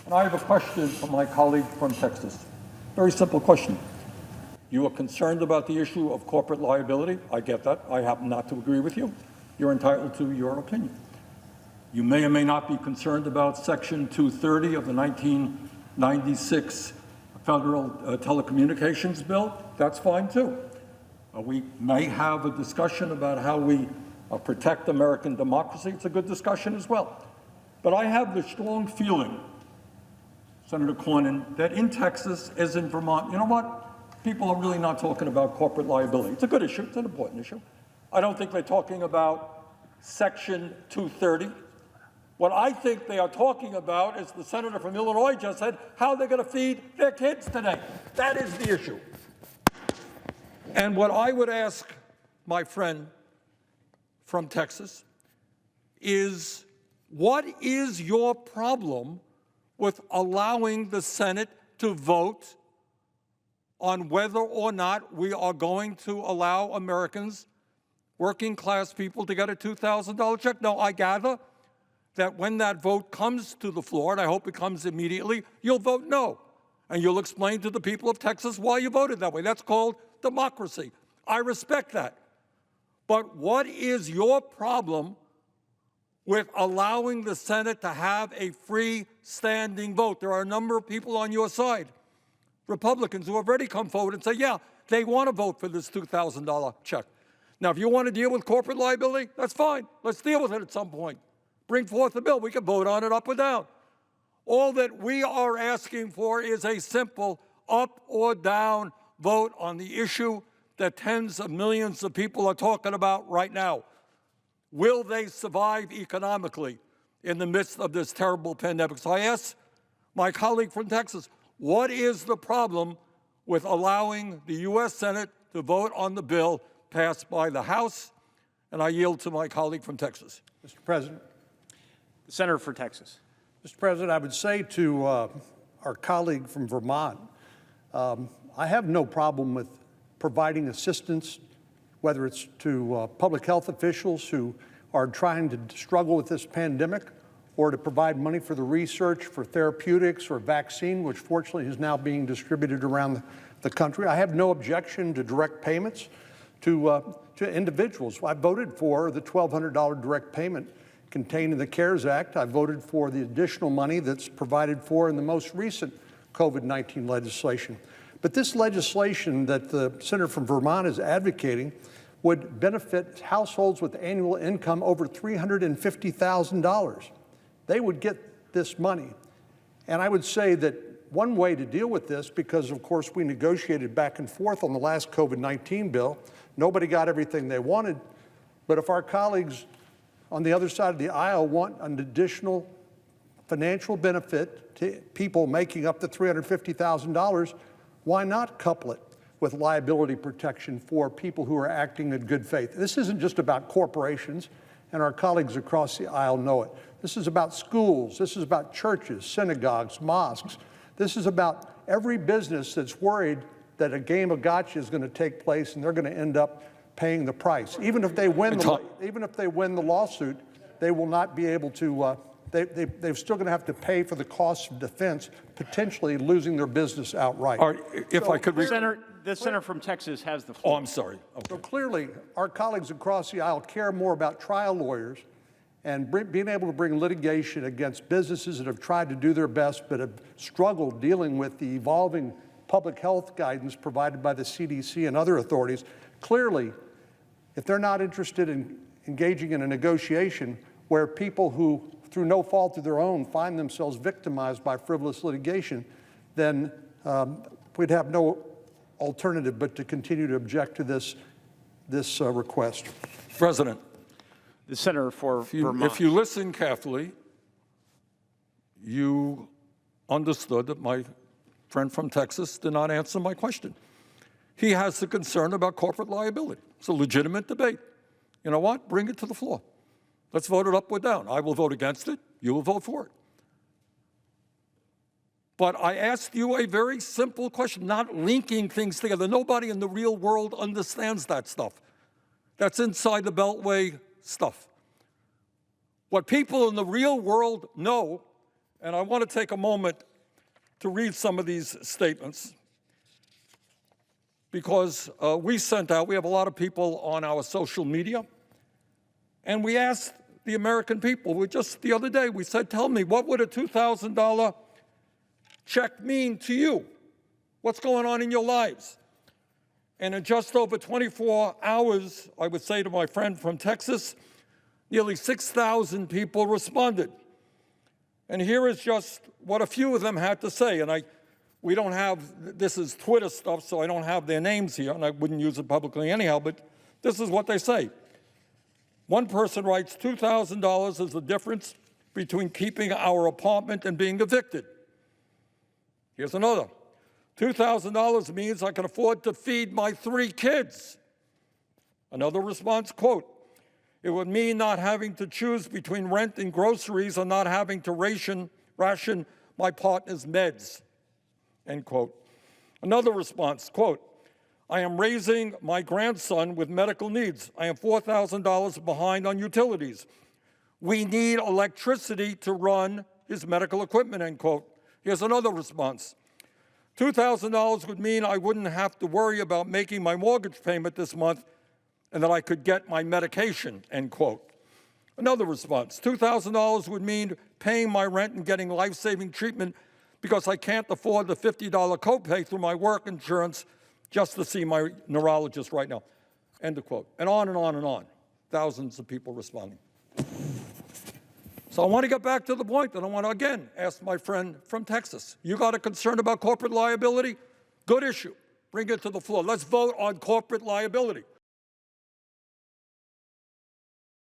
And I have a question for my colleague from Texas. Very simple question. You are concerned about the issue of corporate liability. I get that. I happen not to agree with you. You're entitled to your opinion. You may or may not be concerned about Section 230 of the 1996 Federal Telecommunications Bill. That's fine, too. We may have a discussion about how we protect American democracy. It's a good discussion as well. But I have the strong feeling, Senator Cornyn, that in Texas, as in Vermont, you know what? People are really not talking about corporate liability. It's a good issue. It's an important issue. I don't think they're talking about Section 230. What I think they are talking about, as the senator from Illinois just said, how they're going to feed their kids today. That is the issue. And what I would ask my friend from Texas is, what is your problem with allowing the Senate to vote on whether or not we are going to allow Americans, working class people, to get a $2,000 check? Now, I gather that when that vote comes to the floor, and I hope it comes immediately, you'll vote no. And you'll explain to the people of Texas why you voted that way. That's called democracy. I respect that. But what is your problem with allowing the Senate to have a freestanding vote? There are a number of people on your side, Republicans, who have already come forward and say, yeah, they want to vote for this $2,000 check. Now, if you want to deal with corporate liability, that's fine. Let's deal with it at some point. Bring forth the bill. We can vote on it up or down. All that we are asking for is a simple up or down vote on the issue that tens of millions of people are talking about right now. Will they survive economically in the midst of this terrible pandemic? So I ask my colleague from Texas, what is the problem with allowing the U.S. Senate to vote on the bill passed by the House? And I yield to my colleague from Texas. Mr. President. The senator for Texas. Mr. President, I would say to our colleague from Vermont, I have no problem with providing assistance, whether it's to public health officials who are trying to struggle with this pandemic, or to provide money for the research for therapeutics or vaccine, which fortunately is now being distributed around the country. I have no objection to direct payments to individuals. I voted for the $1,200 direct payment contained in the CARES Act. I voted for the additional money that's provided for in the most recent COVID-19 legislation. But this legislation that the senator from Vermont is advocating would benefit households with annual income over $350,000. They would get this money. And I would say that one way to deal with this, because of course we negotiated back and forth on the last COVID-19 bill, nobody got everything they wanted, but if our colleagues on the other side of the aisle want an additional financial benefit to people making up to $350,000, why not couple it with liability protection for people who are acting in good faith? This isn't just about corporations, and our colleagues across the aisle know it. This is about schools. This is about churches, synagogues, mosques. This is about every business that's worried that a game of gotcha is going to take place and they're going to end up paying the price. Even if they win the lawsuit, they will not be able to, they're still going to have to pay for the costs of defense, potentially losing their business outright. All right, if I could... The senator from Texas has the floor. Oh, I'm sorry. Okay. So clearly, our colleagues across the aisle care more about trial lawyers and being able to bring litigation against businesses that have tried to do their best but have struggled dealing with the evolving public health guidance provided by the CDC and other authorities. Clearly, if they're not interested in engaging in a negotiation where people who, through no fault of their own, find themselves victimized by frivolous litigation, then we'd have no alternative but to continue to object to this request. President, the senator for Vermont. If you listen carefully, you understood that my friend from Texas did not answer my question. He has the concern about corporate liability. It's a legitimate debate. You know what? Bring it to the floor. Let's vote it up or down. I will vote against it. You will vote for it. But I asked you a very simple question, not linking things together. Nobody in the real world understands that stuff. That's inside the Beltway stuff. What people in the real world know, And I want to take a moment to read some of these statements because we have a lot of people on our social media, and we asked the American people, just the other day, we said, tell me, what would a $2,000 check mean to you? What's going on in your lives? And in just over 24 hours, I would say to my friend from Texas, nearly 6,000 people responded. And here is just what a few of them had to say. And we don't have, this is Twitter stuff, so I don't have their names here, and I wouldn't use it publicly anyhow, but this is what they say. One person writes, $2,000 is the difference between keeping our apartment and being evicted. Here's another. $2,000 means I can afford to feed my 3 kids. Another response, quote, it would mean not having to choose between rent and groceries or not having to ration my partner's meds, end quote. Another response, quote, I am raising my grandson with medical needs. I am $4,000 behind on utilities. We need electricity to run his medical equipment, end quote. Here's another response. $2,000 would mean I wouldn't have to worry about making my mortgage payment this month and that I could get my medication, end quote. Another response, $2,000 would mean paying my rent and getting life-saving treatment because I can't afford the $50 copay through my work insurance just to see my neurologist right now, end of quote. And on and on and on, thousands of people responding. So I want to get back to the point, and I want to again ask my friend from Texas, you got a concern about corporate liability? Good issue, bring it to the floor. Let's vote on corporate liability.